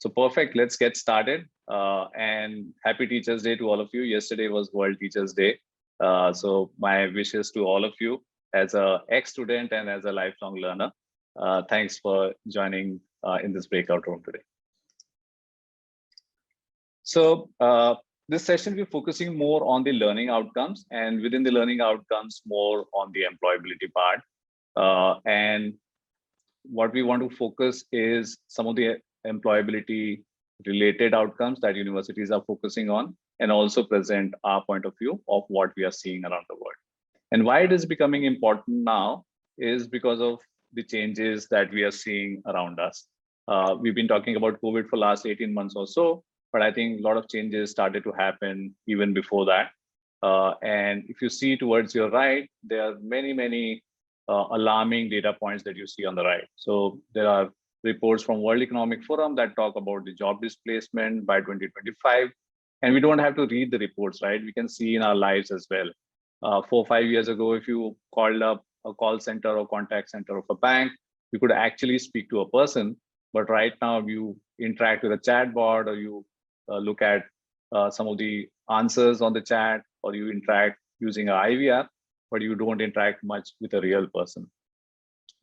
So perfect, let's get started. And happy Teachers Day to all of you. Yesterday was World Teachers Day. So my wishes to all of you as a ex-student and as a lifelong learner. Thanks for joining in this breakout room today. So this session, we're focusing more on the learning outcomes, and within the learning outcomes, more on the employability part. And what we want to focus is some of the employability related outcomes that universities are focusing on, and also present our point of view of what we are seeing around the world. And why it is becoming important now is because of the changes that we are seeing around us. We've been talking about COVID for last 18 months or so, but I think a lot of changes started to happen even before that. And if you see towards your right, there are many alarming data points that you see on the right. So there are reports from World Economic Forum that talk about the job displacement by 2025. And we don't have to read the reports, right? We can see in our lives as well. 4 or 5 years ago, if you called up a call center or contact center of a bank, you could actually speak to a person. But right now, you interact with a chatbot, or you look at some of the answers on the chat, or you interact using an IVR, but you don't interact much with a real person.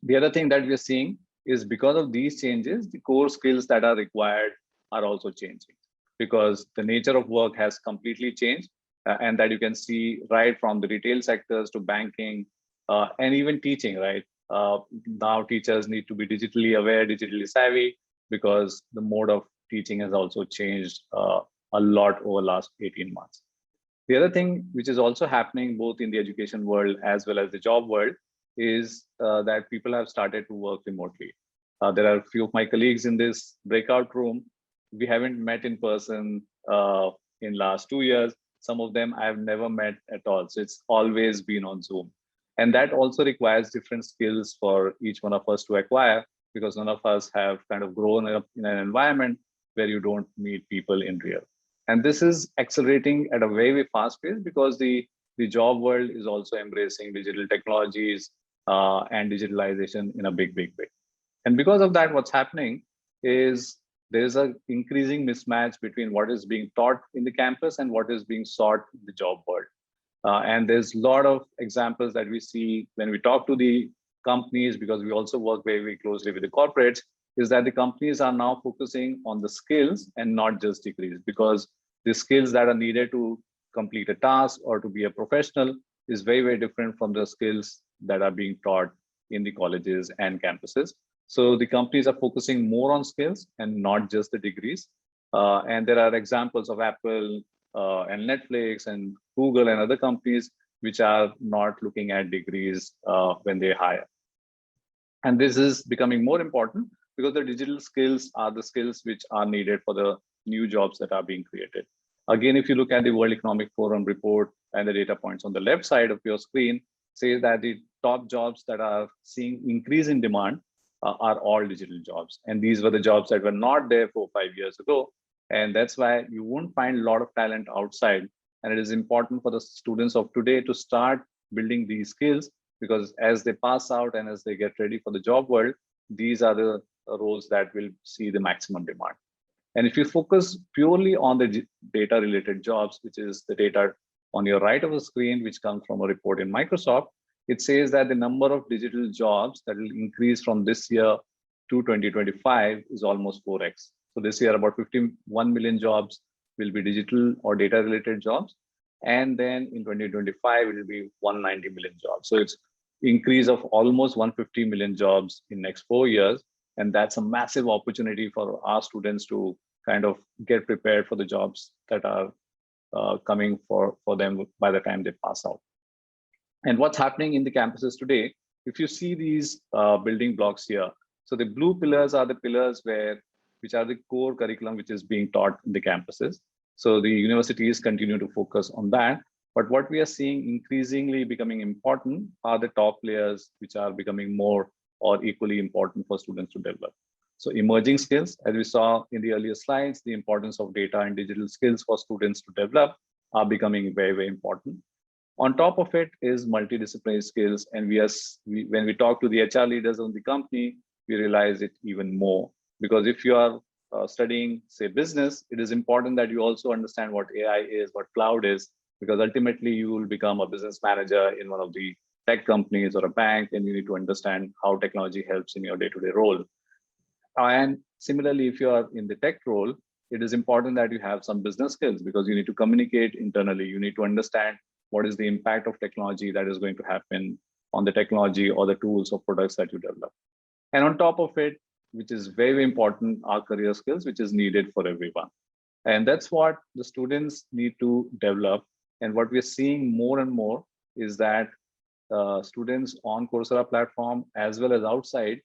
The other thing that we're seeing is because of these changes, the core skills that are required are also changing, because the nature of work has completely changed, and that you can see right from the retail sectors to banking and even teaching, right? Now teachers need to be digitally aware, digitally savvy, because the mode of teaching has also changed a lot over the last 18 months. The other thing which is also happening both in the education world as well as the job world is that people have started to work remotely. There are a few of my colleagues in this breakout room. We haven't met in person in last 2 years. Some of them I've never met at all. So it's always been on Zoom. And that also requires different skills for each one of us to acquire, because none of us have kind of grown up in an environment where you don't meet people in real. And this is accelerating at a very fast pace, because the job world is also embracing digital technologies and digitalization in a big way. And because of that, what's happening is there's an increasing mismatch between what is being taught in the campus and what is being sought in the job world. And there's a lot of examples that we see when we talk to the companies, because we also work very closely with the corporates, is that the companies are now focusing on the skills and not just degrees, because the skills that are needed to complete a task or to be a professional is very different from the skills that are being taught in the colleges and campuses. So the companies are focusing more on skills and not just the degrees. And there are examples of Apple and Netflix and Google and other companies which are not looking at degrees when they hire. And this is becoming more important because the digital skills are the skills which are needed for the new jobs that are being created. Again, if you look at the World Economic Forum report and the data points on the left side of your screen, says that the top jobs that are seeing increase in demand are all digital jobs. And these were the jobs that were not there 4 or 5 years ago. And that's why you won't find a lot of talent outside. And it is important for the students of today to start building these skills, because as they pass out and as they get ready for the job world, these are the roles that will see the maximum demand. And if you focus purely on the data related jobs, which is the data on your right of the screen, which comes from a report in Microsoft, it says that the number of digital jobs that will increase from this year to 2025 is almost 4x. So this year, about 51 million jobs will be digital or data related jobs. And then in 2025, it will be 190 million jobs. So it's increase of almost 150 million jobs in next 4 years. And that's a massive opportunity for our students to kind of get prepared for the jobs that are coming for them by the time they pass out. And what's happening in the campuses today, if you see these building blocks here, so the blue pillars are the pillars which are the core curriculum which is being taught in the campuses. So the universities continue to focus on that. But what we are seeing increasingly becoming important are the top layers, which are becoming more or equally important for students to develop. So emerging skills, as we saw in the earlier slides, the importance of data and digital skills for students to develop are becoming very important. On top of it is multidisciplinary skills. And when we talk to the HR leaders of the company, we realize it even more. Because if you are studying, say, business, it is important that you also understand what AI is, what cloud is, because ultimately you will become a business manager in one of the tech companies or a bank, and you need to understand how technology helps in your day-to-day role. And similarly, if you are in the tech role, it is important that you have some business skills because you need to communicate internally. You need to understand what is the impact of technology that is going to happen on the technology or the tools or products that you develop. And on top of it, which is very important, are career skills, which is needed for everyone. And that's what the students need to develop. And what we're seeing more and more is that students on Coursera platform, as well as outside,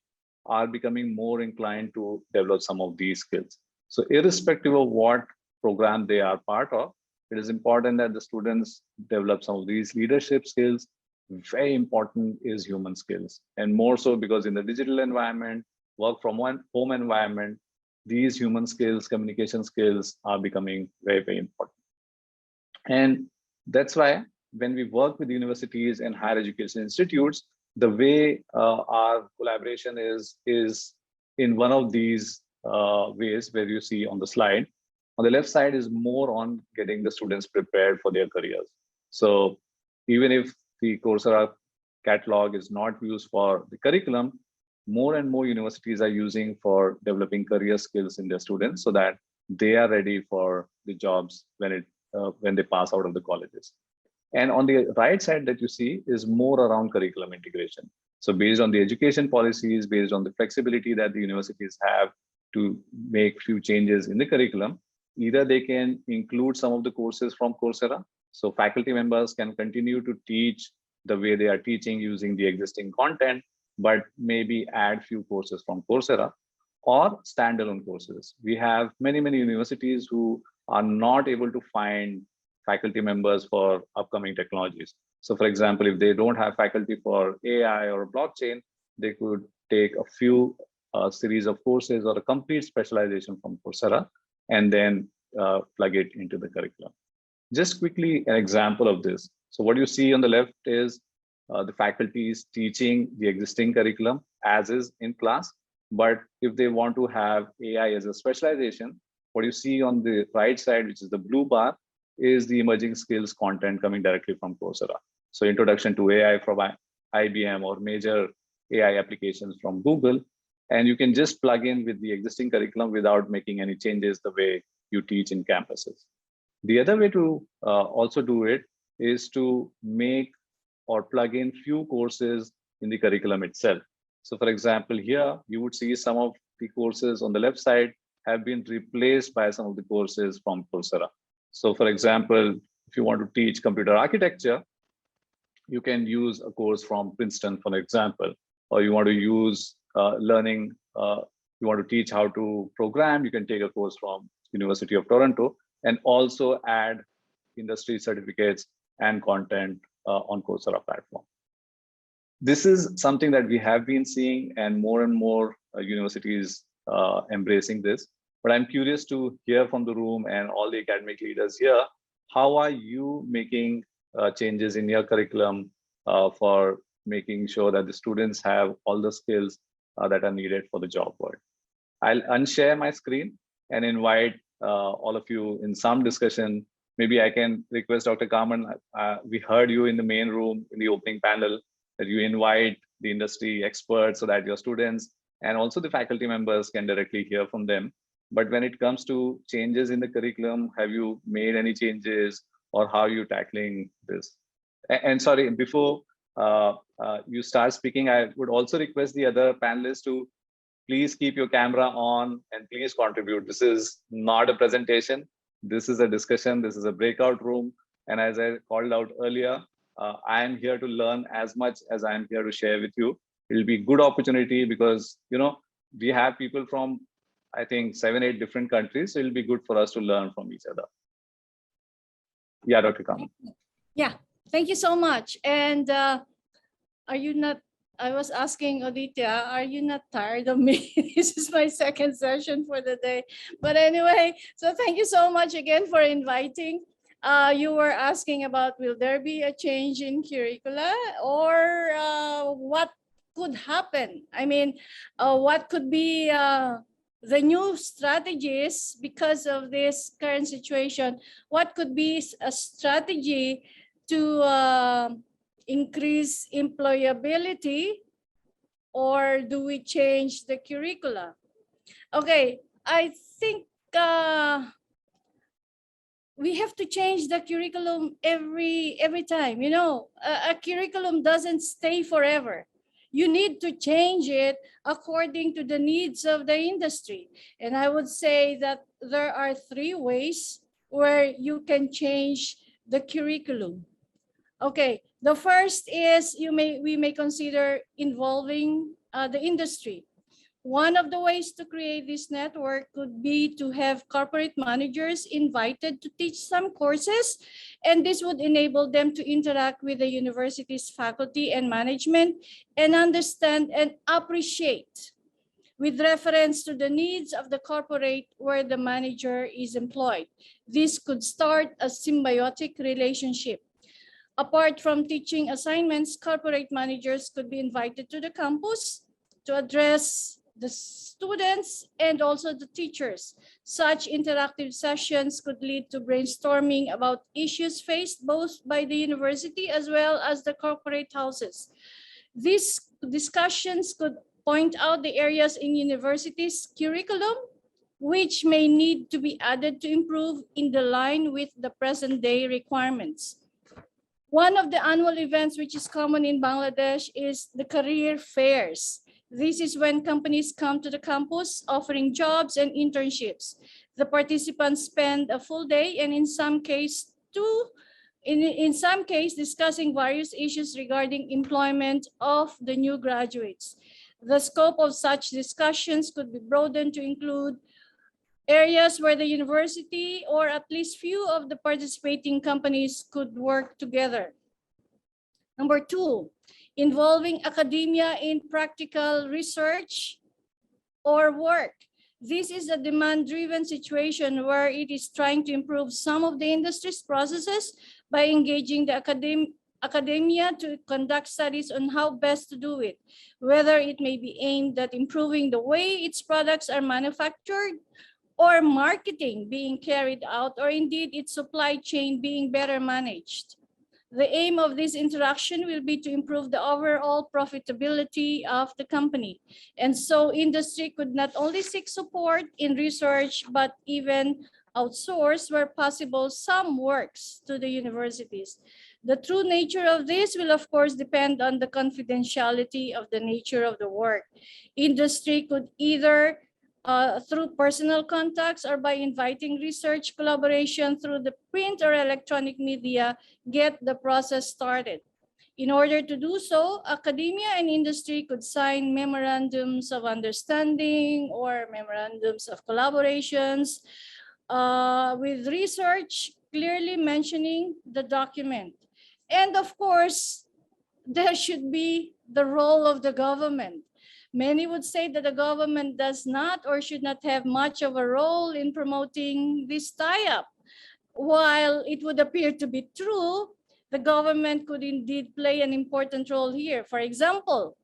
are becoming more inclined to develop some of these skills. So irrespective of what program they are part of, it is important that the students develop some of these leadership skills. Very important is human skills, and more so because in the digital environment, work from one home environment, these human skills, communication skills are becoming very, very important. And that's why when we work with universities and higher education institutes, the way our collaboration is in one of these ways where you see on the slide. On the left side is more on getting the students prepared for their careers. So even if the Coursera catalog is not used for the curriculum, more and more universities are using for developing career skills in their students so that they are ready for the jobs when they pass out of the colleges. And on the right side that you see is more around curriculum integration. So based on the education policies, based on the flexibility that the universities have to make few changes in the curriculum, either they can include some of the courses from Coursera. So faculty members can continue to teach the way they are teaching using the existing content, but maybe add few courses from Coursera or standalone courses. We have many, many universities who are not able to find faculty members for upcoming technologies. So for example, if they don't have faculty for AI or blockchain, they could take a few series of courses or a complete specialization from Coursera and then plug it into the curriculum. Just quickly, an example of this. So what you see on the left is the faculty is teaching the existing curriculum as is in class. But if they want to have AI as a specialization, what you see on the right side, which is the blue bar, is the emerging skills content coming directly from Coursera. So introduction to AI from IBM or major AI applications from Google. And you can just plug in with the existing curriculum without making any changes the way you teach in campuses. The other way to also do it is to make or plug in few courses in the curriculum itself. So for example, here you would see some of the courses on the left side have been replaced by some of the courses from Coursera. So for example, if you want to teach computer architecture, you can use a course from Princeton, for example, or you want to use you want to teach how to program, you can take a course from University of Toronto and also add industry certificates and content on Coursera platform. This is something that we have been seeing and more universities embracing this. But I'm curious to hear from the room and all the academic leaders here, how are you making changes in your curriculum for making sure that the students have all the skills that are needed for the job world? I'll unshare my screen and invite all of you in some discussion. Maybe I can request Dr. Carmen, we heard you in the main room in the opening panel, that you invite the industry experts so that your students and also the faculty members can directly hear from them. But when it comes to changes in the curriculum, have you made any changes or how are you tackling this? And sorry, before you start speaking, I would also request the other panelists to please keep your camera on and please contribute. This is not a presentation. This is a discussion. This is a breakout room. And as I called out earlier, I am here to learn as much as I am here to share with you. It'll be a good opportunity because, we have people from, I think, 7, 8 different countries. So it'll be good for us to learn from each other. Yeah, Dr. Kaman. Yeah, thank you so much. And are you not, I was asking Aditya, are you not tired of me? This is my second session for the day. But anyway, so thank you so much again for inviting. You were asking about, will there be a change in curricula or what could happen? I mean, what could be the new strategies because of this current situation? What could be a strategy to increase employability, or do we change the curricula? Okay, I think we have to change the curriculum every time. You know, a curriculum doesn't stay forever. You need to change it according to the needs of the industry. And I would say that there are 3 ways where you can change the curriculum. Okay, the first is we may consider involving the industry. One of the ways to create this network could be to have corporate managers invited to teach some courses, and this would enable them to interact with the university's faculty and management and understand and appreciate with reference to the needs of the corporate where the manager is employed. This could start a symbiotic relationship. Apart from teaching assignments, corporate managers could be invited to the campus to address the students and also the teachers. Such interactive sessions could lead to brainstorming about issues faced both by the university as well as the corporate houses. These discussions could point out the areas in university's curriculum which may need to be added to improve in the line with the present day requirements. One of the annual events which is common in Bangladesh is the career fairs. This is when companies come to the campus offering jobs and internships. The participants spend a full day and in some case discussing various issues regarding employment of the new graduates. The scope of such discussions could be broadened to include areas where the university or at least few of the participating companies could work together. Number 2, involving academia in practical research or work. This is a demand-driven situation where it is trying to improve some of the industry's processes by engaging the academia to conduct studies on how best to do it, whether it may be aimed at improving the way its products are manufactured, or marketing being carried out, or indeed its supply chain being better managed. The aim of this interaction will be to improve the overall profitability of the company. And so industry could not only seek support in research, but even outsource where possible some works to the universities. The true nature of this will of course depend on the confidentiality of the nature of the work. Industry could either through personal contacts or by inviting research collaboration through the print or electronic media, get the process started. In order to do so, academia and industry could sign memorandums of understanding or memorandums of collaborations with research clearly mentioning the document. And of course, there should be the role of the government. Many would say that the government does not or should not have much of a role in promoting this tie-up. While it would appear to be true, the government could indeed play an important role here. For example,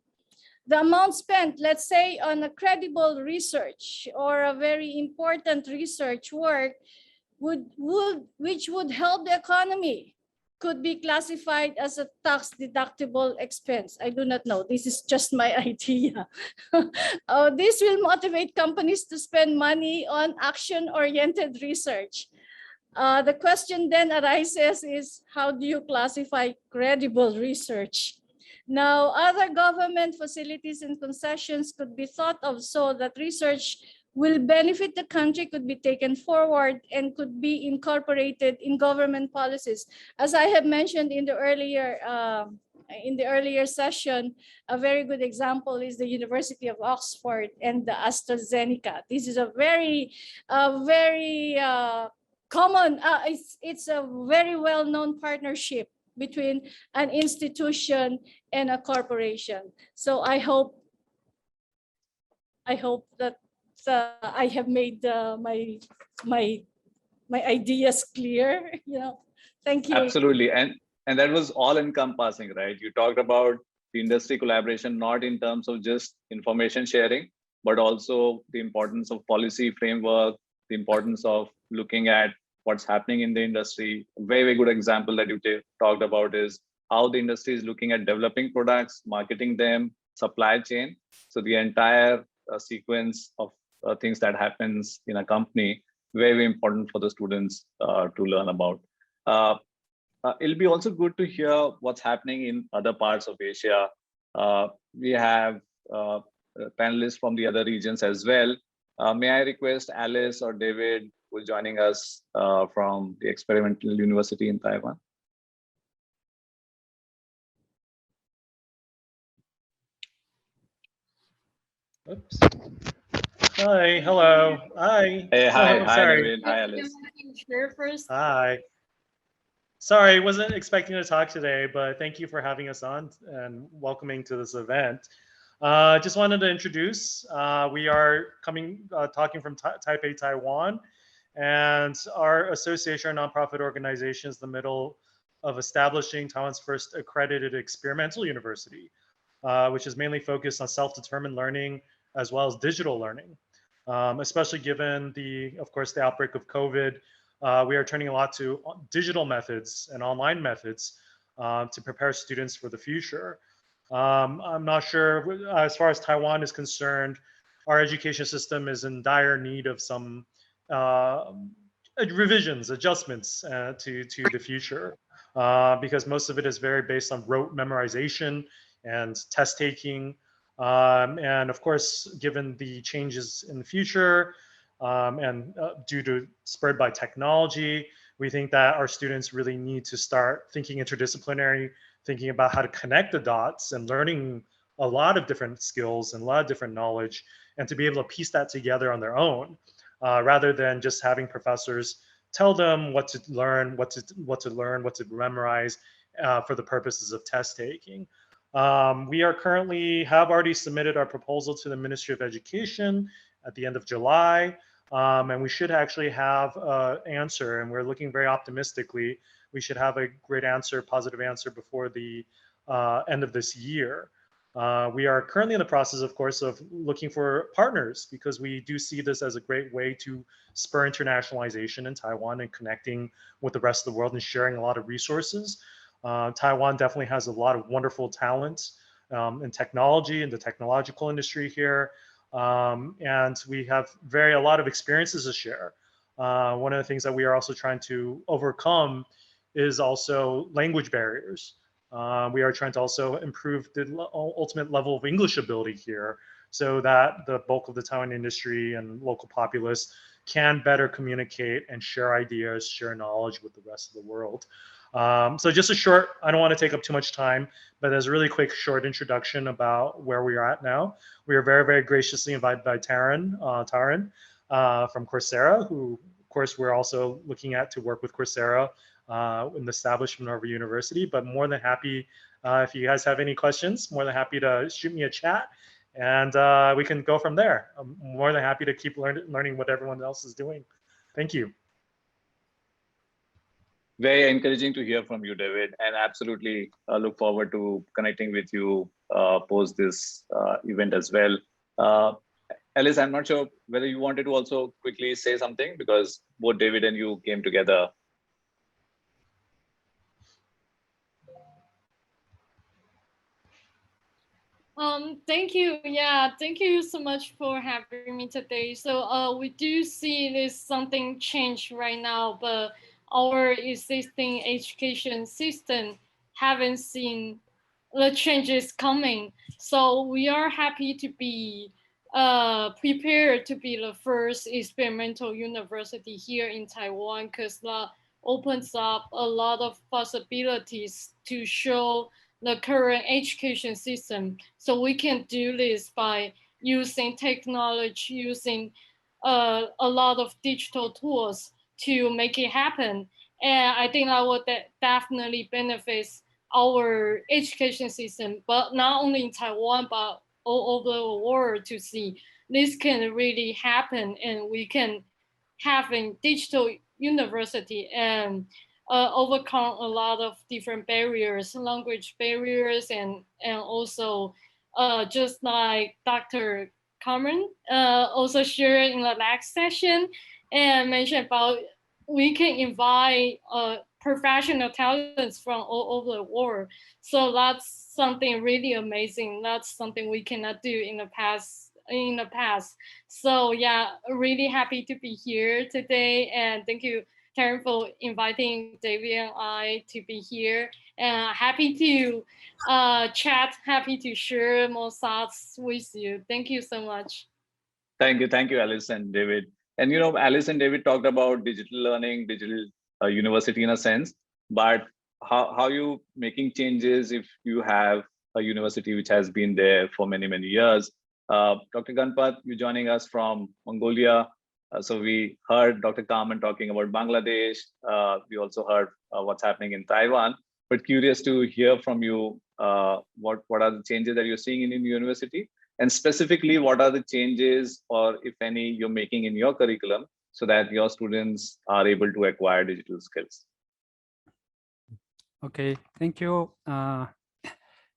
the amount spent, let's say, on a credible research or a very important research work which would help the economy could be classified as a tax-deductible expense. I do not know. This is just my idea. This will motivate companies to spend money on action-oriented research. The question then arises is, how do you classify credible research? Now, other government facilities and concessions could be thought of so that research will benefit the country could be taken forward and could be incorporated in government policies. As I have mentioned in the earlier session, a very good example is the University of Oxford and the AstraZeneca. This is a very common, it's a very well-known partnership between an institution and a corporation. So I hope that I have made my ideas clear. Thank you. Absolutely, and that was all encompassing, right? You talked about the industry collaboration, not in terms of just information sharing, but also the importance of policy framework, the importance of looking at what's happening in the industry. A very, very good example that you talked about is how the industry is looking at developing products, marketing them, supply chain. So the entire sequence of things that happens in a company, very, very important for the students to learn about. It'll be also good to hear what's happening in other parts of Asia. We have panelists from the other regions as well. May I request Alice or David who is joining us from the Experimental University in Taiwan? Oops. Hi, hello. Hi. Hey, hi, Oh, hi, sorry. David. Hi, Alice. Share first. Hi. Sorry, wasn't expecting to talk today, but thank you for having us on and welcoming to this event. Just wanted to introduce, we are talking from Taipei, Taiwan, and our association, our nonprofit organization, is the middle of establishing Taiwan's first accredited experimental university, which is mainly focused on self-determined learning as well as digital learning. Especially given of course, the outbreak of COVID, we are turning a lot to digital methods and online methods to prepare students for the future. I'm not sure, as far as Taiwan is concerned, our education system is in dire need of some revisions, adjustments to the future, because most of it is very based on rote memorization and test taking. And of course, given the changes in the future and due to spurred by technology, we think that our students really need to start thinking interdisciplinary, thinking about how to connect the dots and learning a lot of different skills and a lot of different knowledge, and to be able to piece that together on their own, rather than just having professors tell them what to learn, what to memorize for the purposes of test taking. We are have already submitted our proposal to the Ministry of Education at the end of July, and we should actually have an answer, and we're looking very optimistically. We should have a great answer, positive answer, before the end of this year. We are currently in the process, of course, of looking for partners, because we do see this as a great way to spur internationalization in Taiwan and connecting with the rest of the world and sharing a lot of resources. Taiwan definitely has a lot of wonderful talents in technology, in the technological industry here. And we have a lot of experiences to share. One of the things that we are also trying to overcome is also language barriers. We are trying to also improve the ultimate level of English ability here, so that the bulk of the Taiwan industry and local populace can better communicate and share ideas, share knowledge with the rest of the world. So just I don't want to take up too much time, but as a really quick short introduction about where we are at now. We are very, very graciously invited by Taran from Coursera, who of course we're also looking at to work with Coursera in the establishment of our university, but more than happy, if you guys have any questions, more than happy to shoot me a chat, and we can go from there. I'm more than happy to keep learning what everyone else is doing. Thank you. Very encouraging to hear from you, David, and absolutely look forward to connecting with you post this event as well. Alice, I'm not sure whether you wanted to also quickly say something, because both David and you came together. Thank you. Yeah, thank you so much for having me today. So we do see this something change right now, but our existing education system haven't seen the changes coming. So we are happy to be prepared to be the first experimental university here in Taiwan, because that opens up a lot of possibilities to show the current education system. So we can do this by using technology, using a lot of digital tools to make it happen. And I think that would definitely benefits our education system, but not only in Taiwan, but all over the world, to see this can really happen, and we can have a digital university and overcome a lot of different barriers, language barriers, and also just like Dr. Carmen also shared in the last session and mentioned about we can invite professional talents from all over the world. So that's something really amazing. That's something we cannot do in the past. So yeah, really happy to be here today, and thank you, Karen, for inviting David and I to be here. And happy to chat, happy to share more thoughts with you. Thank you so much. Thank you, Alice and David. And Alice and David talked about digital learning, digital university in a sense, but how you making changes if you have a university which has been there for many, many years. Dr. Ganbat, you're joining us from Mongolia. So we heard Dr. Carmen talking about Bangladesh. We also heard what's happening in Taiwan, but curious to hear from you, what are the changes that you're seeing in the university? And specifically, what are the changes, or if any, you're making in your curriculum so that your students are able to acquire digital skills? Okay, thank you.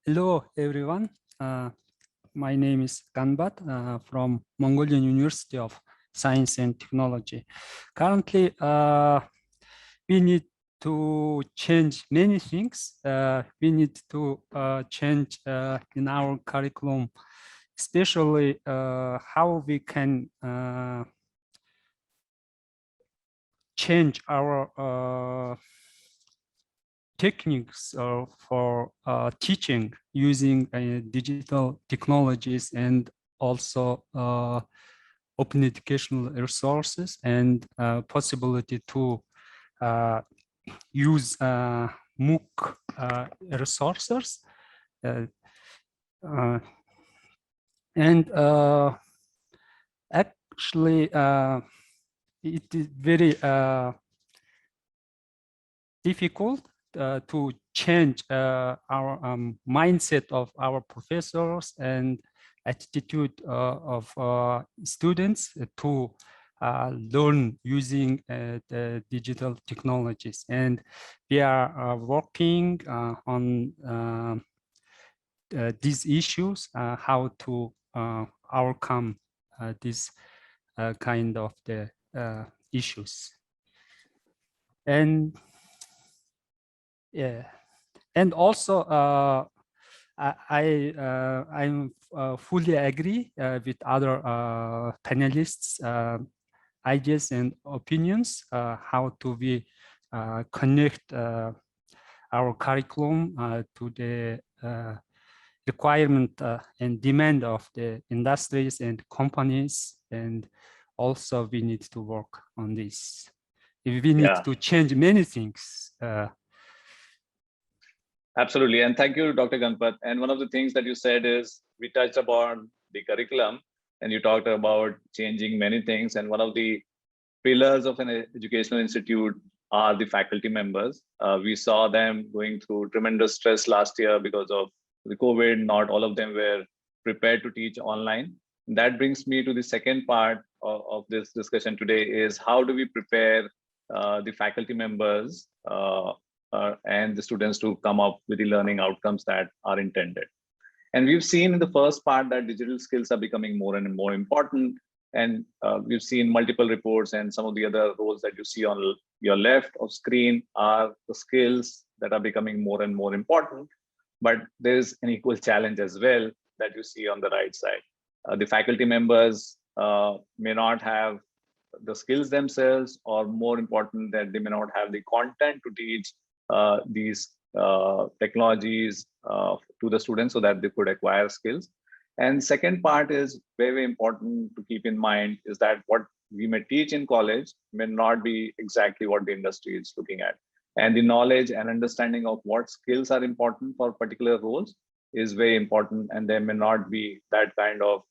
Hello, everyone. My name is Ganbat from Mongolian University of Science and Technology. Currently, we need to change many things. We need to change in our curriculum, especially how we can change our techniques for teaching using digital technologies, and also open educational resources, and possibility to use MOOC resources. And actually, it is very difficult to change our mindset of our professors and attitude of students to learn using the digital technologies. And we are working on these issues, how to overcome this kind of the issues. And yeah, and also I'm fully agree with other panelists' ideas and opinions, how to we connect our curriculum to the requirement and demand of the industries and companies. And also we need to work on this. We need to change many things. Absolutely. And thank you, Dr. Ganpat. And one of the things that you said is we touched upon the curriculum, and you talked about changing many things. And one of the pillars of an educational institute are the faculty members. We saw them going through tremendous stress last year because of the COVID. Not all of them were prepared to teach online. That brings me to the second part of this discussion today, is how do we prepare the faculty members and the students to come up with the learning outcomes that are intended. And we've seen in the first part that digital skills are becoming more and more important. And we've seen multiple reports, and some of the other roles that you see on your left of screen are the skills that are becoming more and more important. But there's an equal challenge as well that you see on the right side. The faculty members may not have the skills themselves, or more important, that they may not have the content to teach these technologies to the students so that they could acquire skills. And second part is very, very important to keep in mind, is that what we may teach in college may not be exactly what the industry is looking at. And the knowledge and understanding of what skills are important for particular roles is very important, and there may not be that kind of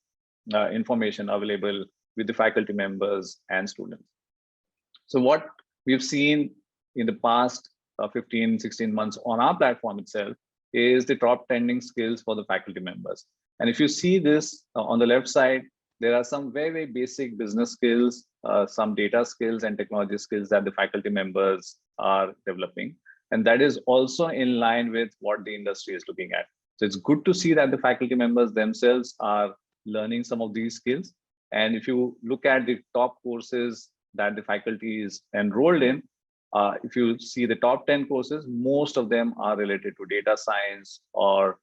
information available with the faculty members and students. So what we've seen in the past 15, 16 months on our platform itself is the top trending skills for the faculty members. And if you see this on the left side, there are some very, very basic business skills, some data skills and technology skills that the faculty members are developing. And that is also in line with what the industry is looking at. So it's good to see that the faculty members themselves are learning some of these skills. And if you look at the top courses that the faculty is enrolled in, if you see the top 10 courses, most of them are related to data science or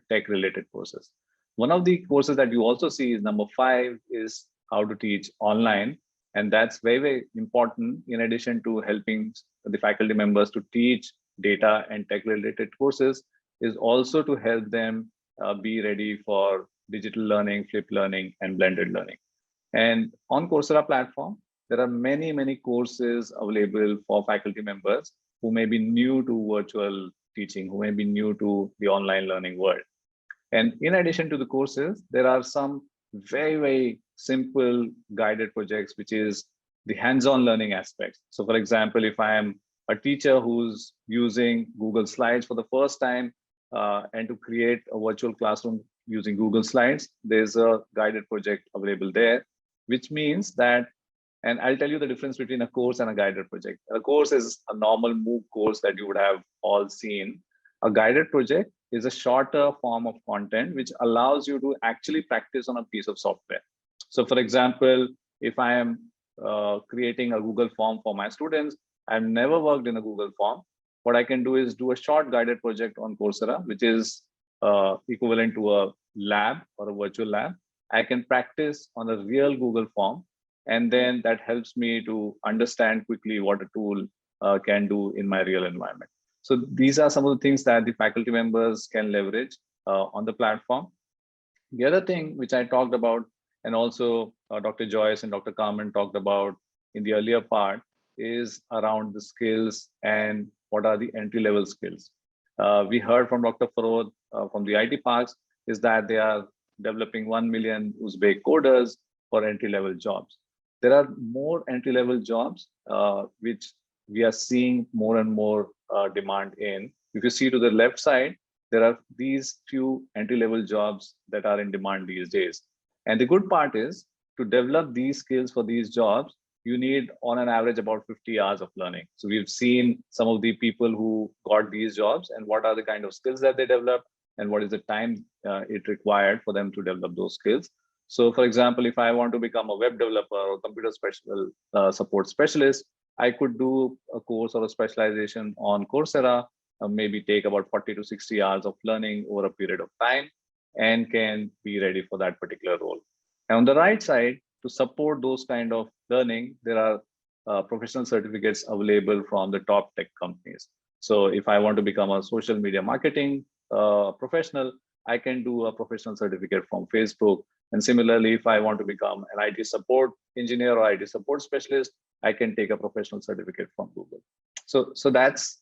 tech related courses. One of the courses that you also see is number 5 is how to teach online. And that's very, very important in addition to helping the faculty members to teach data and tech related courses, is also to help them be ready for digital learning, flipped learning, and blended learning. And on Coursera platform, there are many, many courses available for faculty members who may be new to virtual teaching, who may be new to the online learning world. And in addition to the courses, there are some very, very simple guided projects, which is the hands-on learning aspects. So for example, if I am a teacher who's using Google Slides for the first time and to create a virtual classroom using Google Slides, there's a guided project available there, which means that, and I'll tell you the difference between a course and a guided project. A course is a normal MOOC course that you would have all seen. A guided project is a shorter form of content which allows you to actually practice on a piece of software. So for example, if I am creating a Google form for my students, I've never worked in a Google form. What I can do is do a short guided project on Coursera, which is equivalent to a lab or a virtual lab. I can practice on a real Google form, and then that helps me to understand quickly what a tool can do in my real environment. So these are some of the things that the faculty members can leverage on the platform. The other thing which I talked about, and also Dr. Joyce and Dr. Carmen talked about in the earlier part, is around the skills and what are the entry-level skills. We heard from Dr. Farod from the IT parks is that they are developing 1 million Uzbek coders for entry-level jobs. There are more entry-level jobs which we are seeing more and more demand in. If you see to the left side, there are these few entry-level jobs that are in demand these days. And the good part is to develop these skills for these jobs, you need on an average about 50 hours of learning. So we've seen some of the people who got these jobs and what are the kind of skills that they develop and what is the time it required for them to develop those skills. So for example, if I want to become a web developer or computer support specialist, I could do a course or a specialization on Coursera, maybe take about 40 to 60 hours of learning over a period of time and can be ready for that particular role. And on the right side, to support those kind of learning, there are professional certificates available from the top tech companies. So if I want to become a social media marketing professional, I can do a professional certificate from Facebook. And similarly, if I want to become an IT support engineer or IT support specialist, I can take a professional certificate from Google. So that's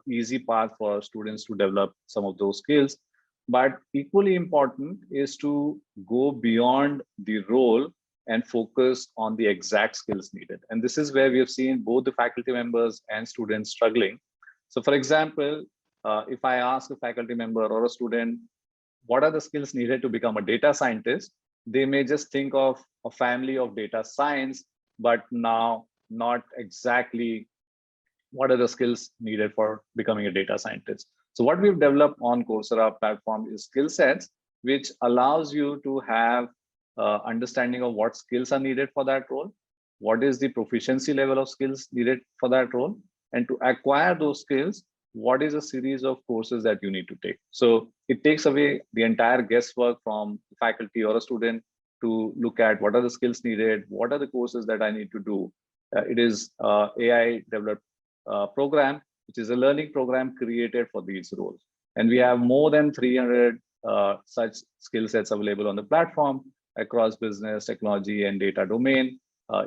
easy path for students to develop some of those skills. But equally important is to go beyond the role and focus on the exact skills needed. And this is where we have seen both the faculty members and students struggling. So for example, if I ask a faculty member or a student, what are the skills needed to become a data scientist? They may just think of a family of data science, but now not exactly what are the skills needed for becoming a data scientist. So what we've developed on Coursera platform is skill sets, which allows you to have understanding of what skills are needed for that role, what is the proficiency level of skills needed for that role, and to acquire those skills, what is a series of courses that you need to take. So it takes away the entire guesswork from the faculty or a student to look at what are the skills needed, what are the courses that I need to do. It is AI developed program, which is a learning program created for these roles. And we have more than 300 such skill sets available on the platform across business, technology, and data domain,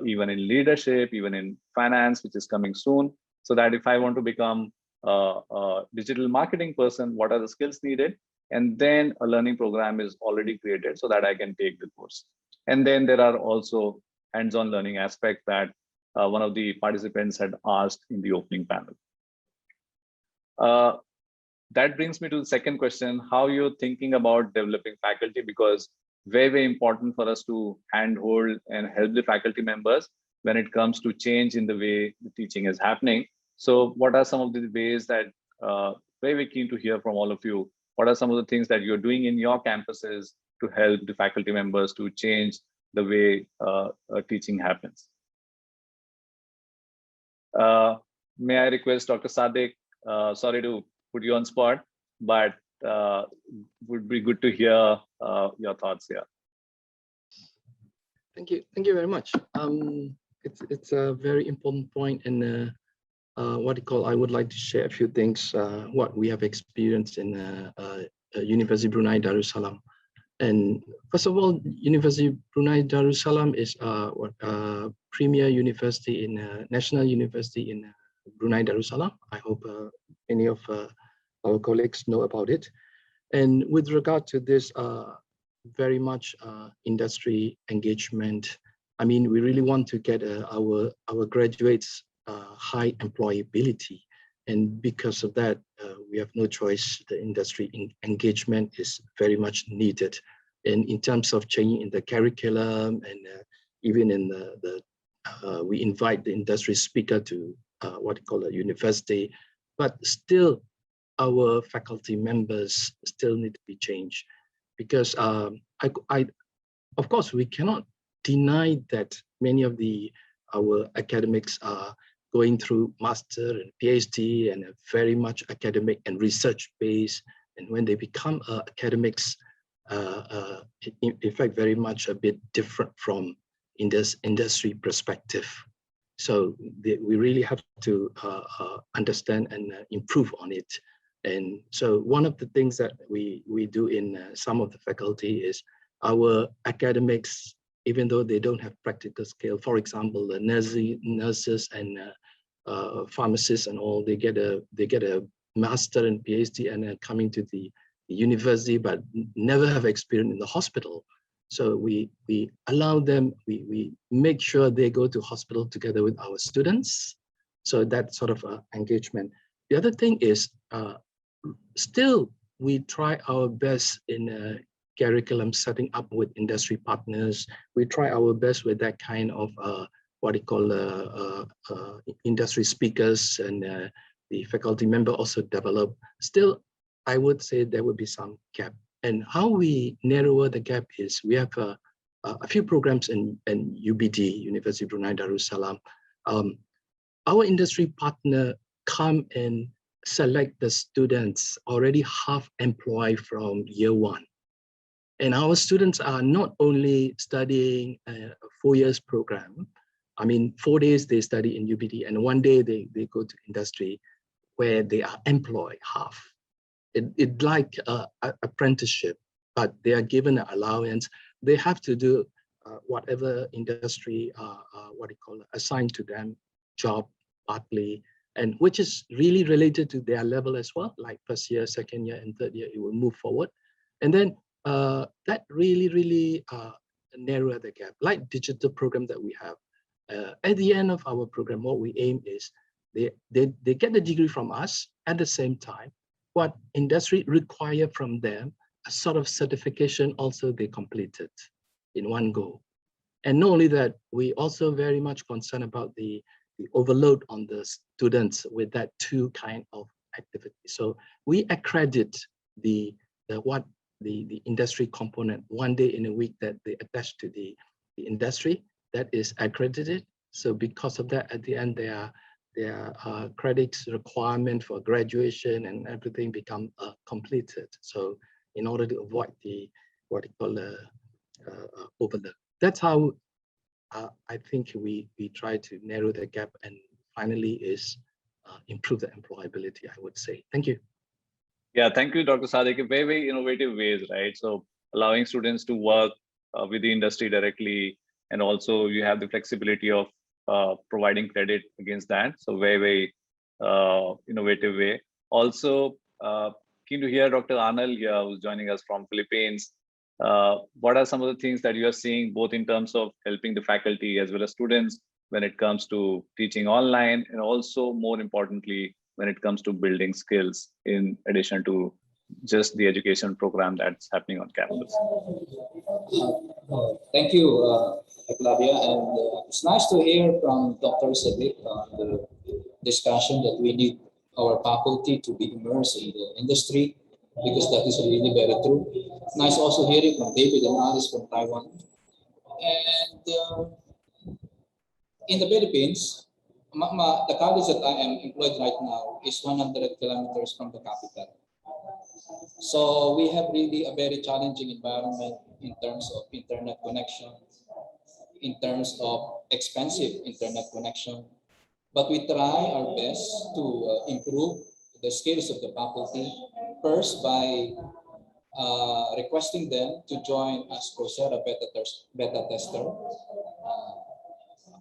even in leadership, even in finance, which is coming soon. So that if I want to become a digital marketing person, what are the skills needed? And then a learning program is already created so that I can take the course. And then there are also hands-on learning aspects that one of the participants had asked in the opening panel. That brings me to the second question, how you're thinking about developing faculty, because very, very important for us to handhold and help the faculty members when it comes to change in the way the teaching is happening. So what are some of the ways that, very, very keen to hear from all of you, what are some of the things that you're doing in your campuses to help the faculty members to change the way teaching happens. May I request Dr. Sadiq, sorry to put you on spot, but would be good to hear your thoughts here. Thank you very much. It's a very important point, and I would like to share a few things what we have experienced in University of Brunei Darussalam. And first of all, University of Brunei Darussalam is a premier university in national university in Brunei Darussalam. I hope any of our colleagues know about it. And with regard to this, very much industry engagement. I mean, we really want to get our graduates high employability, and because of that, we have no choice. The industry engagement is very much needed, and in terms of changing in the curriculum, and even in we invite the industry speaker to a university, but still our faculty members still need to be changed, because of course we cannot deny that many of our academics are going through master and PhD and very much academic and research based, and when they become academics, in fact very much a bit different from in this industry perspective. So we really have to understand and improve on it. And so one of the things that we do in some of the faculty is our academics, even though they don't have practical skill, for example, the nurses and pharmacists and all, they get a master and PhD and coming to the university, but never have experience in the hospital. So we allow them, we make sure they go to hospital together with our students. So that sort of engagement. The other thing is, still we try our best in curriculum setting up with industry partners. We try our best with that kind of industry speakers, and the faculty member also develop. Still, I would say there would be some gap. And how we narrow the gap is we have a few programs in UBD, University of Brunei Darussalam. Our industry partner come and select the students already half employed from year one. And our students are not only studying a 4 years program. I mean, 4 days they study in UBD and 1 day they go to industry where they are employed half. It's like apprenticeship, but they are given an allowance. They have to do whatever industry, assigned to them, job partly, and which is really related to their level as well, like first year, second year, and third year, it will move forward. And then that really narrow the gap, like digital program that we have. At the end of our program, what we aim is they get the degree from us at the same time. What industry require from them, a sort of certification also they completed in one go. And not only that, we also very much concerned about the overload on the students with that two kind of activity. So we accredit the industry component 1 day in a week that they attach to the industry, that is accredited. So because of that, at the end, their credits requirement for graduation and everything become completed. So in order to avoid the overload, that's how I think we try to narrow the gap, and finally is improve the employability, I would say. Thank you. Yeah, thank you, Dr. Sadiq. Very, very innovative ways, right? So allowing students to work with the industry directly, and also you have the flexibility of providing credit against that. So very, very innovative way. Also, keen to hear Dr. Anil here, who's joining us from Philippines. What are some of the things that you are seeing, both in terms of helping the faculty as well as students when it comes to teaching online, and also more importantly, when it comes to building skills in addition to just the education program that's happening on campus? Thank you, Flavia, and it's nice to hear from Dr. Sadiq on the discussion that we need our faculty to be immersed in the industry, because that is really very true. Nice also hearing from David and Alice from Taiwan. And in the Philippines, the college that I am employed right now is 100 kilometers from the capital. So we have really a very challenging environment in terms of internet connection, in terms of expensive internet connection. But we try our best to improve the skills of the faculty, first by requesting them to join as Coursera beta tester.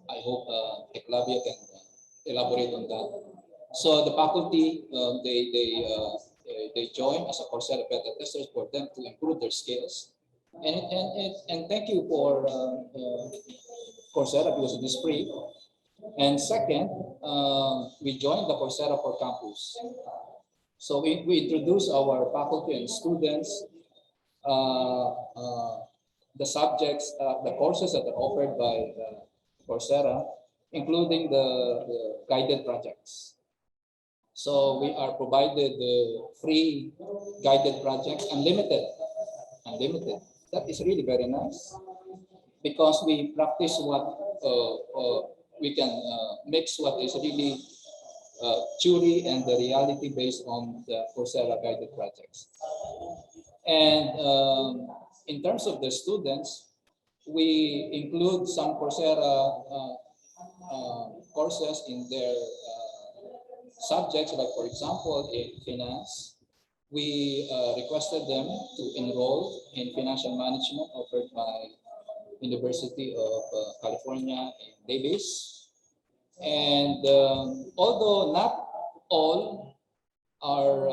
I hope Eclavia can elaborate on that. So the faculty, they join as a Coursera beta testers for them to improve their skills. And thank you for Coursera because it is free. And second, we joined the Coursera for Campus. So we introduce our faculty and students the subjects, the courses that are offered by Coursera, including the guided projects. So we are provided the free guided projects, unlimited. That is really very nice because we practice what we can mix what is really theory and the reality based on the Coursera guided projects. And in terms of the students, we include some Coursera courses in their subjects, like for example, in finance, we requested them to enroll in financial management offered by University of California in Davis. And although not all are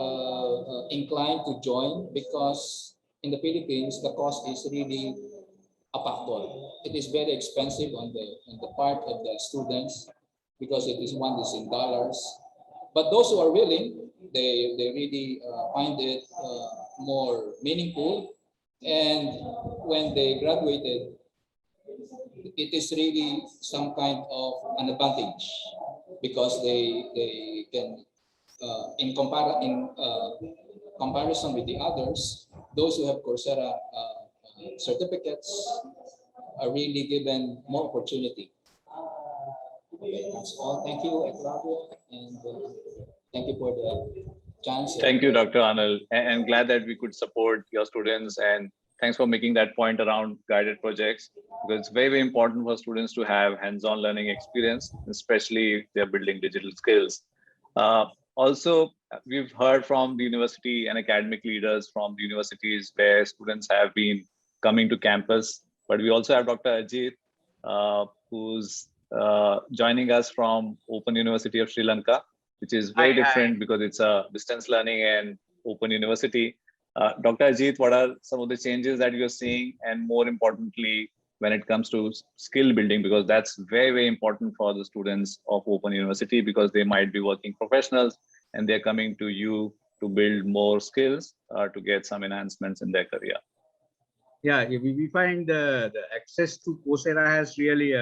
inclined to join, because in the Philippines, the cost is really a factor. It is very expensive on the part of the students because it is in dollars. But those who are willing, they really find it more meaningful. And when they graduated, it is really some kind of an advantage because they can, in comparison with the others, those who have Coursera certificates are really given more opportunity. Okay, that's all. Thank you, Eclavia, and thank you for the chance. Thank you, Dr. Anil, and glad that we could support your students, and thanks for making that point around guided projects, because it's very, very important for students to have hands-on learning experience, especially if they're building digital skills. Also, we've heard from the university and academic leaders from the universities where students have been coming to campus, but we also have Dr. Ajit, who's joining us from Open University of Sri Lanka, which is very different because it's a distance learning and open university. Dr. Ajit, what are some of the changes that you're seeing? And more importantly, when it comes to skill building, because that's very, very important for the students of Open University, because they might be working professionals and they're coming to you to build more skills to get some enhancements in their career. Yeah, we find the access to Coursera has really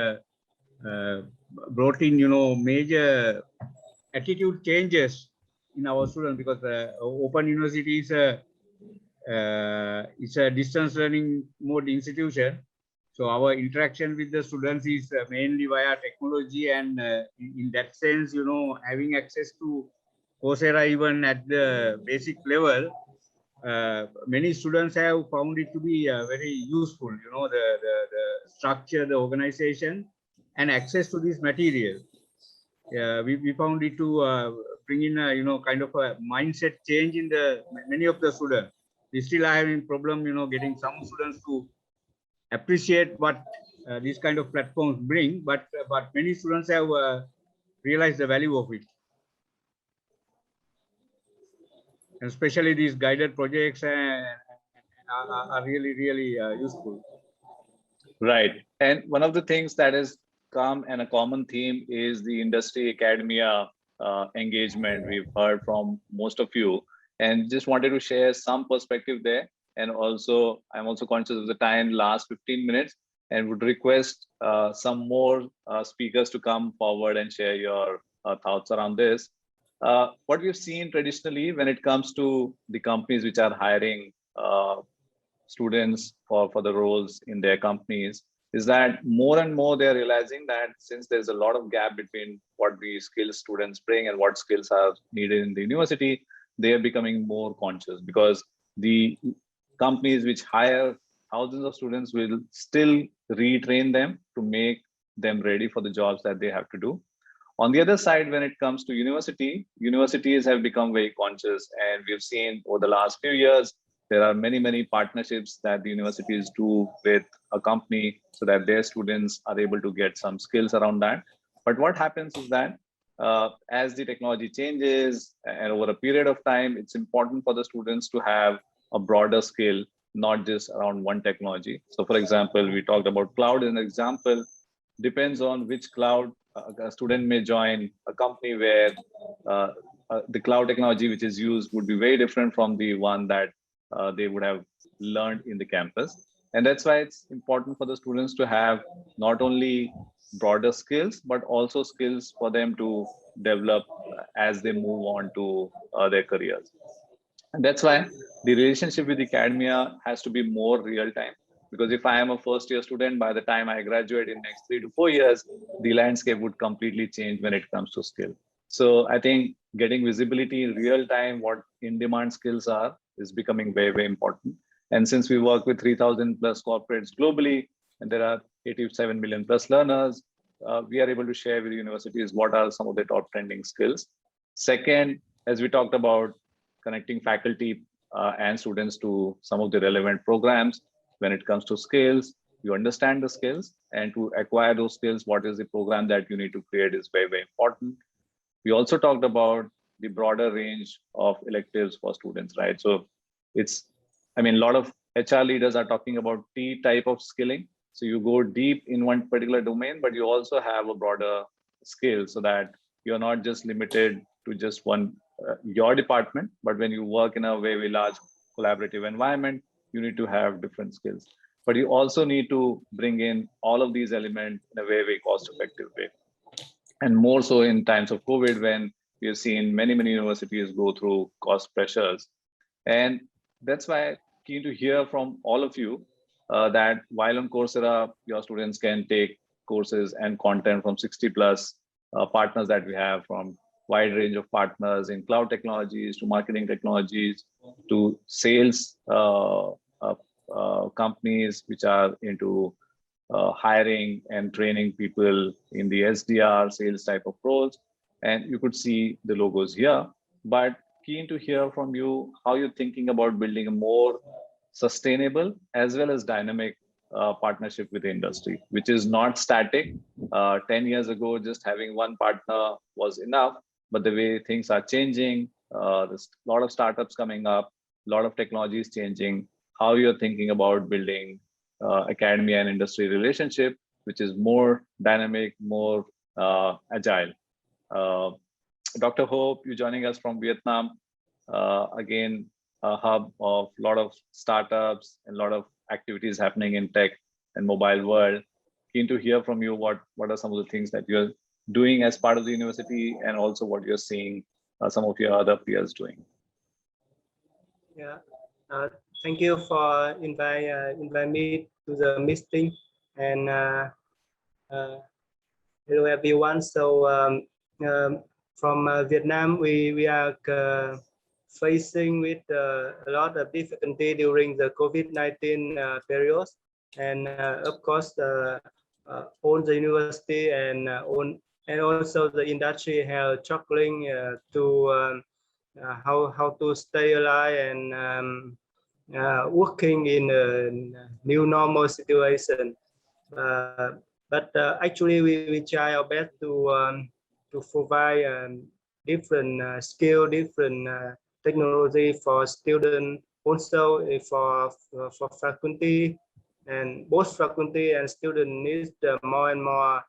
brought in, major attitude changes in our students, because Open University is a distance learning mode institution. So our interaction with the students is mainly via technology, and in that sense, having access to Coursera even at the basic level, many students have found it to be very useful. The structure, the organization, and access to this material. We found it to bring in a kind of a mindset change in many of the students. We still are having problem, getting some students to appreciate what these kind of platforms bring, but many students have realized the value of it. And especially these guided projects are really, really useful. Right. And one of the things that has come and a common theme is the industry academia engagement. We've heard from most of you, and just wanted to share some perspective there. And also, I'm also conscious of the time, last 15 minutes, and would request some more speakers to come forward and share your thoughts around this. What we've seen traditionally when it comes to the companies which are hiring students for the roles in their companies is that more and more they're realizing that since there's a lot of gap between what the skills students bring and what skills are needed in the university, they are becoming more conscious, because the companies which hire thousands of students will still retrain them to make them ready for the jobs that they have to do. On the other side, when it comes to universities have become very conscious, and we've seen over the last few years, there are many partnerships that the universities do with a company so that their students are able to get some skills around that. But what happens is that as the technology changes and over a period of time, it's important for the students to have a broader skill, not just around one technology. So for example, we talked about cloud as an example. Depends on which cloud a student may join a company where the cloud technology which is used would be very different from the one that they would have learned in the campus. And that's why it's important for the students to have not only broader skills, but also skills for them to develop as they move on to their careers. And that's why the relationship with academia has to be more real time. Because if I am a first year student, by the time I graduate in next 3 to 4 years, the landscape would completely change when it comes to skill. So I think getting visibility in real time, what in-demand skills are, is becoming very important. And since we work with 3,000 plus corporates globally, and there are 87 million plus learners, we are able to share with universities what are some of the top trending skills. Second, as we talked about, connecting faculty and students to some of the relevant programs. When it comes to skills, you understand the skills, and to acquire those skills, what is the program that you need to create is very important. We also talked about the broader range of electives for students, right? So a lot of HR leaders are talking about T type of skilling. So you go deep in one particular domain, but you also have a broader skill so that you're not just limited to just one, your department, but when you work in a very large collaborative environment, you need to have different skills. But you also need to bring in all of these elements in a very cost-effective way. And more so in times of COVID, when we have seen many universities go through cost pressures. And that's why keen to hear from all of you that while on Coursera, your students can take courses and content from 60 plus partners that we have, from wide range of partners in cloud technologies to marketing technologies to sales companies which are into hiring and training people in the SDR sales type of roles. And you could see the logos here, but keen to hear from you how you're thinking about building a more sustainable as well as dynamic partnership with the industry, which is not static. 10 years ago, just having one partner was enough, but the way things are changing, there's a lot of startups coming up, a lot of technologies changing, how you're thinking about building academia and industry relationship, which is more dynamic, more agile. Dr. Hope, you're joining us from Vietnam. Again, a hub of a lot of startups and a lot of activities happening in tech and mobile world. Keen to hear from you what are some of the things that you're doing as part of the university, and also what you're seeing some of your other peers doing. Yeah, thank you for invite me to the meeting, and hello everyone. So from Vietnam, we are facing with a lot of difficulty during the COVID-19 period, and of course all the university and also the industry have struggling to how to stay alive and working in a new normal situation. But actually, we try our best to provide different skill, different technology for students, also for faculty, and both faculty and student need more and more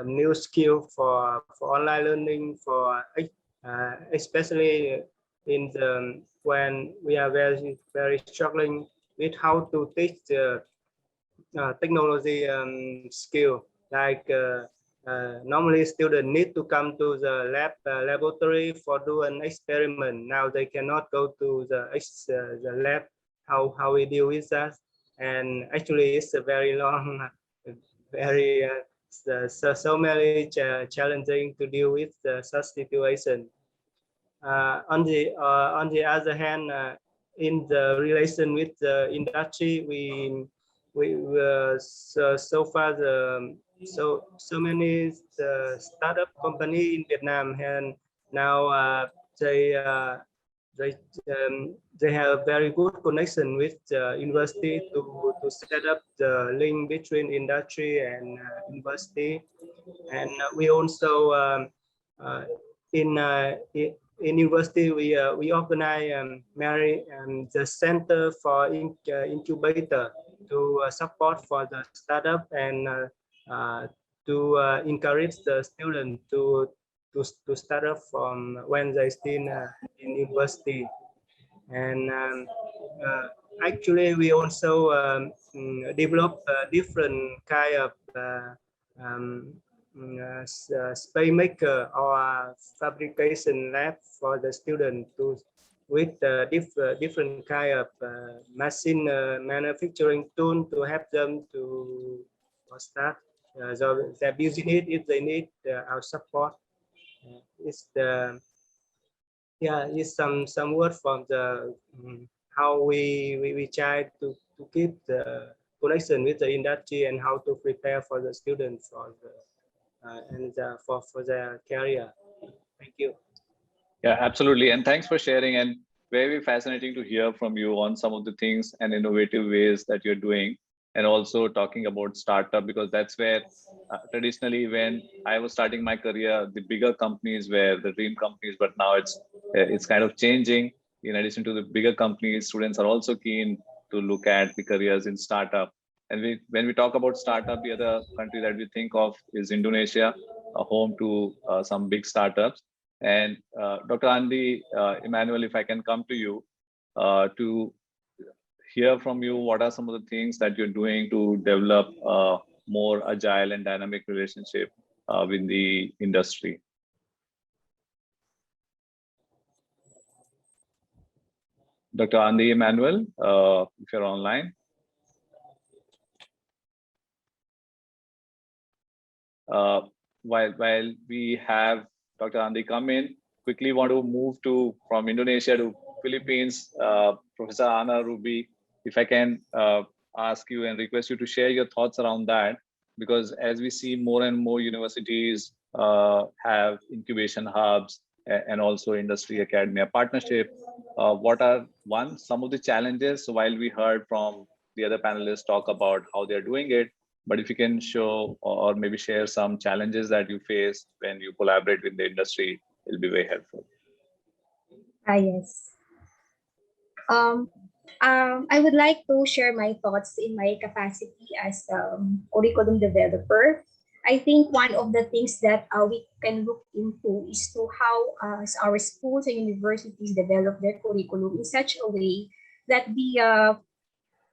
new skill for online learning, for especially in the when we are very struggling with how to teach the technology skill, like normally students need to come to the laboratory for do an experiment. Now they cannot go to the lab how we deal with that. And actually, it's a very long, very so many challenging to deal with such situation. On the other hand, in the relation with the industry, so far so many startup company in Vietnam, and now they they they have very good connection with the university to set up the link between industry and university. And we also in university we organize the center for incubator to support for the startup and to encourage the student to start up from when they still in university. And actually we also develop different kind of space maker or fabrication lab for the student to with different kind of machine manufacturing tool to help them to start their business if they need our support. It's the it's some word from the how we try to keep the connection with the industry and how to prepare for the students for the for their career. Thank you. Yeah, absolutely. And thanks for sharing, and very fascinating to hear from you on some of the things and innovative ways that you're doing, and also talking about startup, because that's where traditionally when I was starting my career, the bigger companies were the dream companies, but now it's kind of changing. In addition to the bigger companies, students are also keen to look at the careers in startup. And when we talk about startup, the other country that we think of is Indonesia, a home to some big startups. And Dr. Andy, Emmanuel, if I can come to you to hear from you, what are some of the things that you're doing to develop a more agile and dynamic relationship with the industry? Dr. Andy Emmanuel, if you're online. While we have Dr. Andy come in, quickly want to move from Indonesia to Philippines. Professor Ana Ruby, if I can ask you and request you to share your thoughts around that, because as we see more and more universities have incubation hubs and also industry academia partnership, what are some of the challenges? So while we heard from the other panelists talk about how they're doing it, but if you can show or maybe share some challenges that you face when you collaborate with the industry, it'll be very helpful. Yes. I would like to share my thoughts in my capacity as a curriculum developer. I think one of the things that we can look into is to how our schools and universities develop their curriculum in such a way that the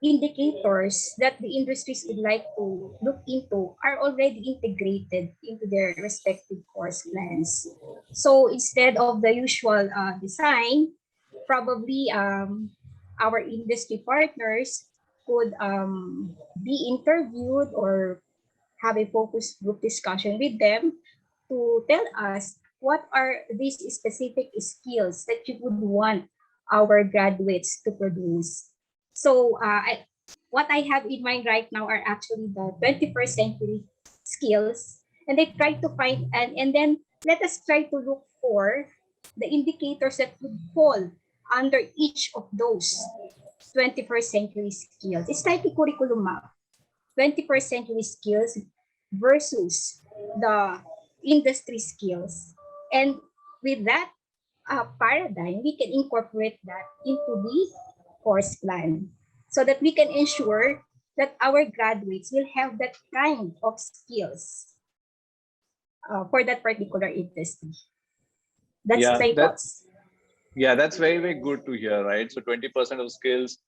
indicators that the industries would like to look into are already integrated into their respective course plans. So instead of the usual design, probably our industry partners could be interviewed or have a focus group discussion with them to tell us what are these specific skills that you would want our graduates to produce. So what I have in mind right now are actually the 21st century skills, and they try to find and then let us try to look for the indicators that would fall under each of those 21st century skills. It's like a curriculum map. 21st century skills versus the industry skills. And with that paradigm, we can incorporate that into the course plan so that we can ensure that our graduates will have that kind of skills for that particular industry. That's my thoughts. Yeah, that's very, very good to hear, right? So 20% of skills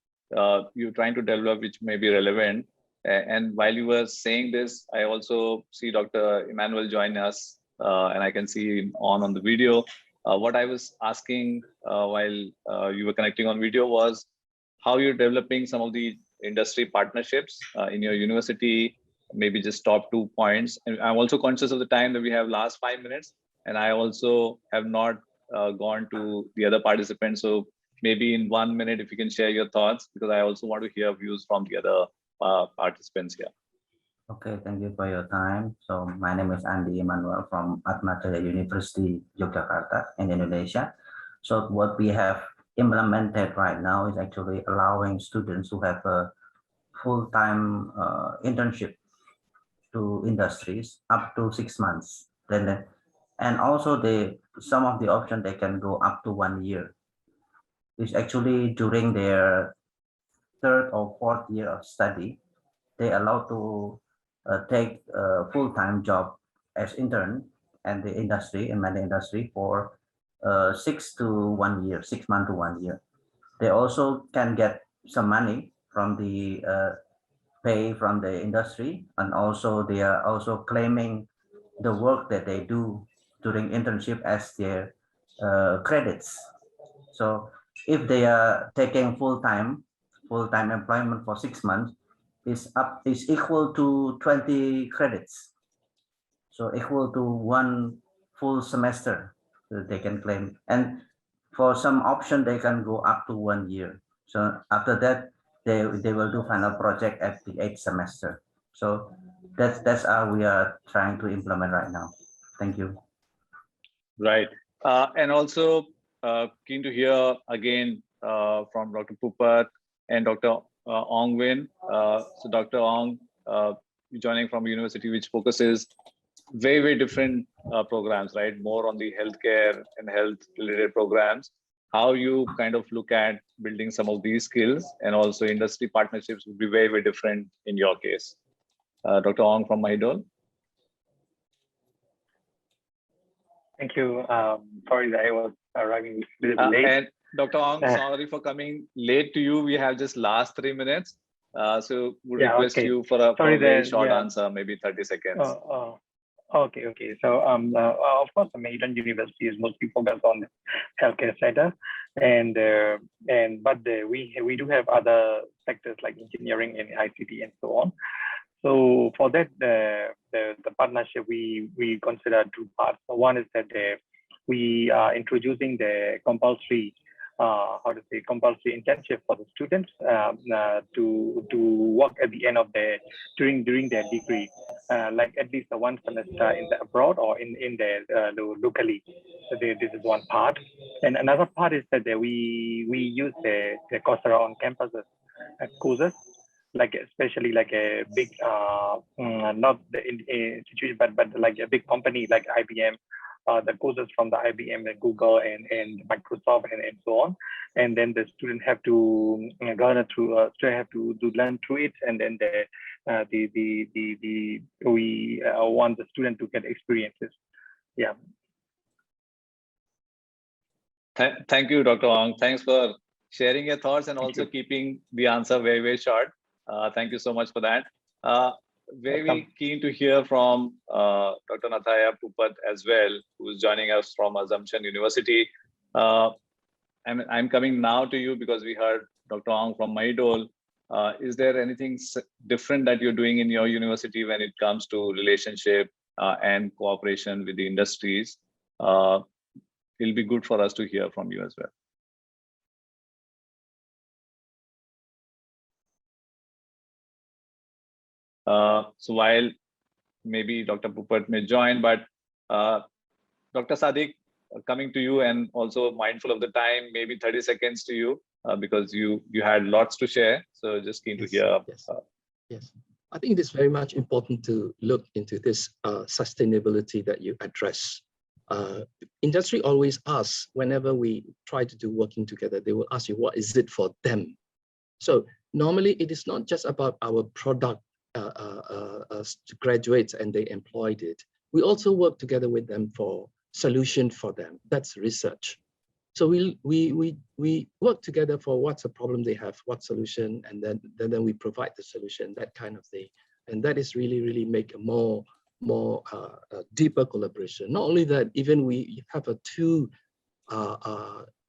you're trying to develop, which may be relevant. And while you were saying this, I also see Dr. Emmanuel join us, and I can see him on the video. What I was asking while you were connecting on video was, how you're developing some of the industry partnerships in your university, maybe just top 2 points. And I'm also conscious of the time that we have last 5 minutes, and I also have not gone to the other participants. So maybe in 1 minute, if you can share your thoughts, because I also want to hear views from the other participants here. Okay, thank you for your time. So my name is Emmanuel from Atmajaya University, Yogyakarta in Indonesia. So what we have implemented right now is actually allowing students who have a full-time internship to industries up to 6 months. And also some of the options they can go up to 1 year. It's actually during their 3rd or 4th year of study, they allow to take a full-time job as intern and the industry in many industry for 6 to 1 year, 6 months to 1 year. They also can get some money from the pay from the industry, and also they are also claiming the work that they do during internship as their credits. So if they are taking full-time employment for 6 months, is equal to 20 credits. So equal to 1 full semester that they can claim. And for some option, they can go up to 1 year. So after that, they will do final project at the 8th semester. So that's how we are trying to implement right now. Thank you. Right. And also keen to hear again from Dr. Pupat and Dr. Ong Win. So Dr. Ong, joining from a university which focuses very, very different programs, right? More on the healthcare and health related programs. How you kind of look at building some of these skills, and also industry partnerships would be very, very different in your case. Dr. Ong from Mahidol. Thank you. Sorry that I was arriving a little bit late. And Dr. Ong, sorry for coming late to you. We have just last 3 minutes. So we request you for a very short answer, maybe 30 seconds. Okay. So of course, the Maiden University is mostly focused on the healthcare sector, but we do have other sectors like engineering and ICT and so on. So for that, the partnership we consider 2 parts. So one is that we are introducing the compulsory compulsory internship for the students to work at the end of during their degree, like at least 1 semester in the abroad or in locally. So this is one part, and another part is that we use the Coursera on campuses courses, like especially like a big not the institution but like a big company like IBM. The courses from the IBM and Google and Microsoft and so on, and then the student have to learn through learn through it, and then we want the student to get experiences. Yeah. Thank you, Dr. Ong. Thanks for sharing your thoughts and also keeping the answer very, very short. Thank you so much for that. Very keen to hear from Dr. Nathaya Pupat as well, who's joining us from Assumption University. I'm coming now to you because we heard Dr. Ong from Mahidol. Is there anything different that you're doing in your university when it comes to relationship and cooperation with the industries? It'll be good for us to hear from you as well. So while maybe Dr. Pupat may join, but Dr. Sadiq, coming to you, and also mindful of the time, maybe 30 seconds to you because you had lots to share. So just keen to hear. Yes, I think it is very much important to look into this sustainability that you address. Industry always asks, whenever we try to do working together, they will ask you, what is it for them? So normally it is not just about our product graduates and they employed it. We also work together with them for solution for them. That's research. So we work together for what's the problem they have, what solution, and then we provide the solution, that kind of thing. And that is really make a more deeper collaboration. Not only that, even we have a 2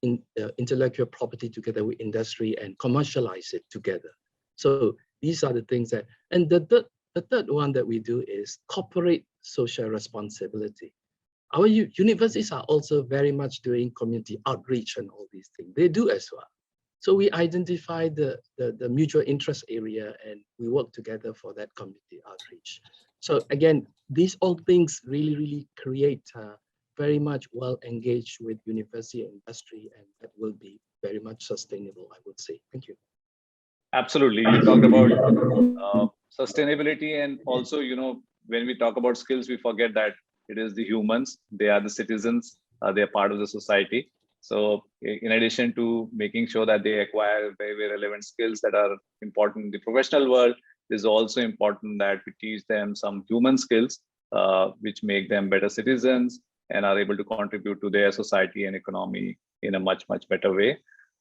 intellectual property together with industry and commercialize it together. So these are the things that, and the third one that we do is corporate social responsibility. Our universities are also very much doing community outreach and all these things. They do as well. So we identify the mutual interest area and we work together for that community outreach. So again, these all things really create very much well engaged with university and industry, and that will be very much sustainable, I would say. Thank you. Absolutely. You talked about sustainability, and also, when we talk about skills, we forget that it is the humans, they are the citizens, they are part of the society. So in addition to making sure that they acquire very relevant skills that are important in the professional world, it is also important that we teach them some human skills, which make them better citizens and are able to contribute to their society and economy in a much better way.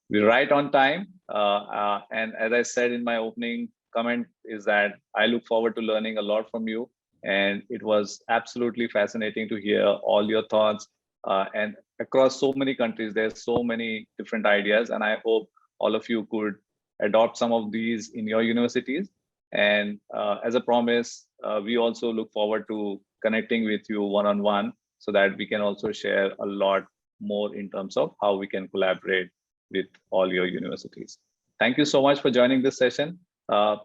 We're right on time. And as I said in my opening comment, is that I look forward to learning a lot from you. And it was absolutely fascinating to hear all your thoughts. And across so many countries, there's so many different ideas. And I hope all of you could adopt some of these in your universities. And as a promise, we also look forward to connecting with you one-on-one so that we can also share a lot more in terms of how we can collaborate with all your universities. Thank you so much for joining this session.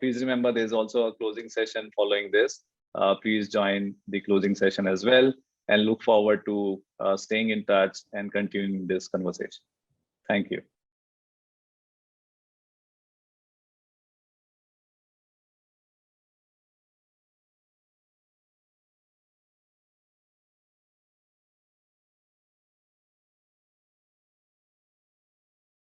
Please remember there's also a closing session following this. Please join the closing session as well, and look forward to staying in touch and continuing this conversation. Thank you.